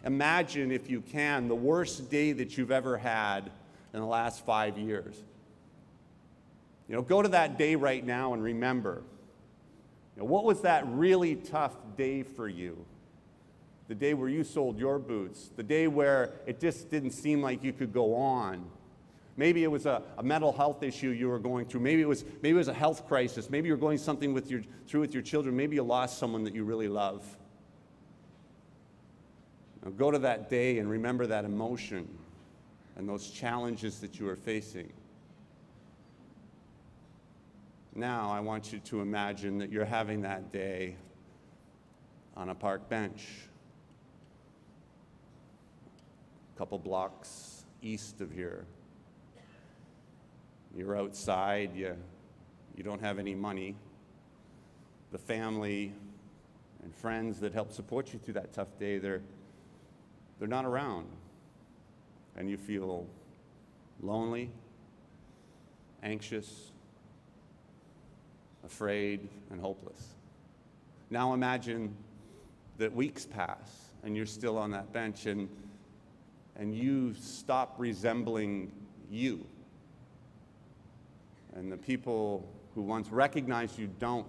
imagine, if you can, the worst day that you've ever had in the last 5 years. You know, go to that day right now and remember, you know, what was that really tough day for you? The day where you sold your boots, the day where it just didn't seem like you could go on. Maybe it was a mental health issue you were going through. Maybe it was a health crisis. Maybe you're going something through with your children. Maybe you lost someone that you really love. Now go to that day and remember that emotion and those challenges that you are facing. Now I want you to imagine that you're having that day on a park bench, a couple blocks east of here. You're outside, you don't have any money. The family and friends that help support you through that tough day, they're not around. And you feel lonely, anxious, afraid, and hopeless. Now imagine that weeks pass and you're still on that bench and you stop resembling you. And the people who once recognized you don't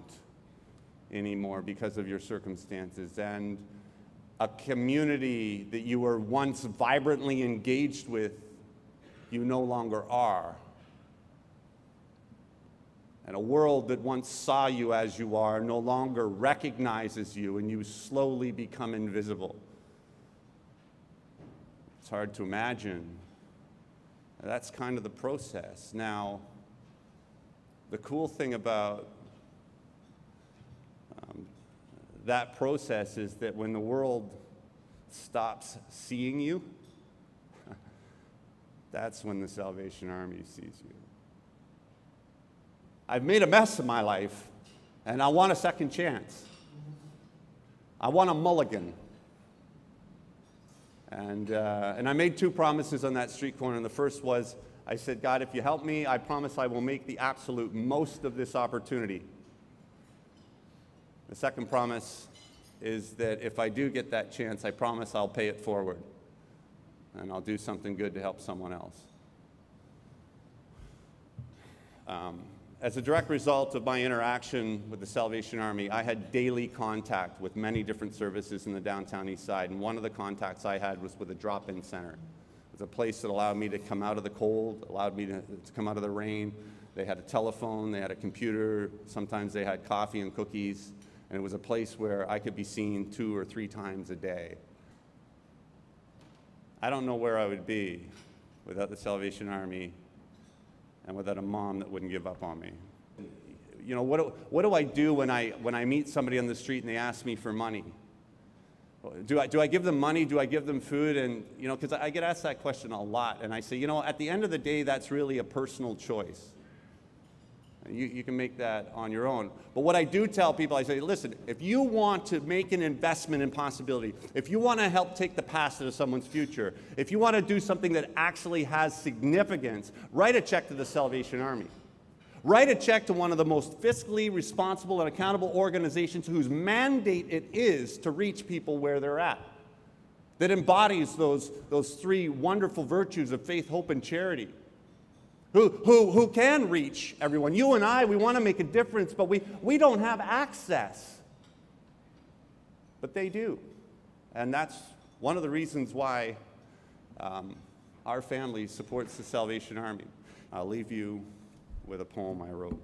anymore because of your circumstances. And a community that you were once vibrantly engaged with, you no longer are. And a world that once saw you as you are no longer recognizes you, and you slowly become invisible. It's hard to imagine. That's kind of the process. Now, the cool thing about that process is that when the world stops seeing you, that's when the Salvation Army sees you. I've made a mess of my life, and I want a second chance. I want a mulligan. And I made 2 promises on that street corner, and the first was, I said, God, if you help me, I promise I will make the absolute most of this opportunity. The second promise is that if I do get that chance, I promise I'll pay it forward, and I'll do something good to help someone else. As a direct result of my interaction with the Salvation Army, I had daily contact with many different services in the downtown east side, and one of the contacts I had was with a drop-in center. It was a place that allowed me to come out of the cold, allowed me to come out of the rain. They had a telephone, they had a computer, sometimes they had coffee and cookies, and it was a place where I could be seen 2 or 3 times a day. I don't know where I would be without the Salvation Army and without a mom that wouldn't give up on me. You know, what do I do when I meet somebody on the street and they ask me for money? Do I give them money? Do I give them food? And, you know, because I get asked that question a lot, and I say, you know, at the end of the day, that's really a personal choice. You can make that on your own. But what I do tell people, I say, listen, if you want to make an investment in possibility, if you want to help take the past into someone's future, if you want to do something that actually has significance, write a check to the Salvation Army. Write a check to one of the most fiscally responsible and accountable organizations whose mandate it is to reach people where they're at, that embodies those 3 wonderful virtues of faith, hope, and charity. Who can reach everyone. You and I, we want to make a difference, but we don't have access. But they do. And that's one of the reasons why our family supports the Salvation Army. I'll leave you with a poem I wrote.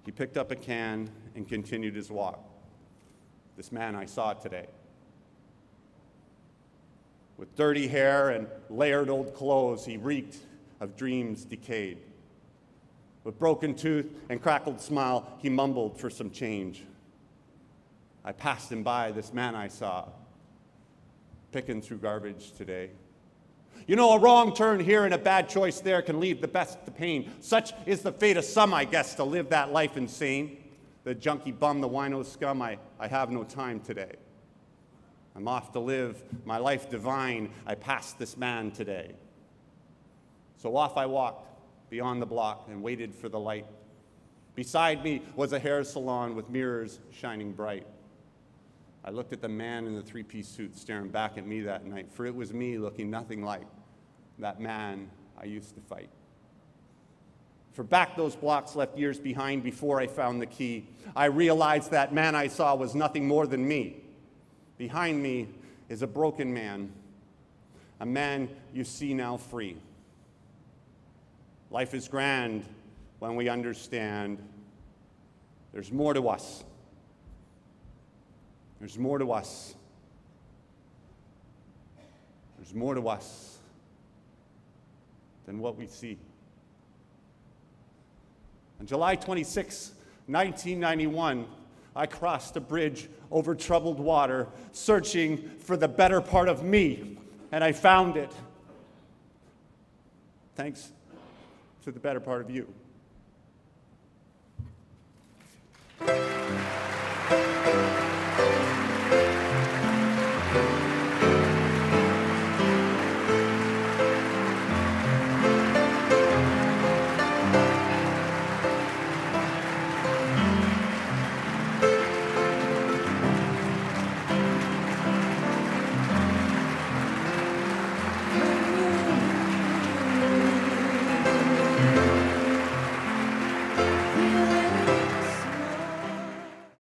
He picked up a can and continued his walk. This man I saw today, with dirty hair and layered old clothes, he reeked of dreams decayed. With broken tooth and crackled smile, he mumbled for some change. I passed him by, this man I saw, picking through garbage today. You know, a wrong turn here and a bad choice there can leave the best to pain. Such is the fate of some, I guess, to live that life insane. The junkie bum, the wino scum, I have no time today. I'm off to live my life divine. I passed this man today. So off I walked beyond the block and waited for the light. Beside me was a hair salon with mirrors shining bright. I looked at the man in the three-piece suit staring back at me that night, for it was me looking nothing like that man I used to fight. For back those blocks left years behind before I found the key, I realized that man I saw was nothing more than me. Behind me is a broken man, a man you see now free. Life is grand when we understand there's more to us. There's more to us. There's more to us than what we see. On July 26, 1991, I crossed a bridge over troubled water, searching for the better part of me, and I found it. Thanks to the better part of you.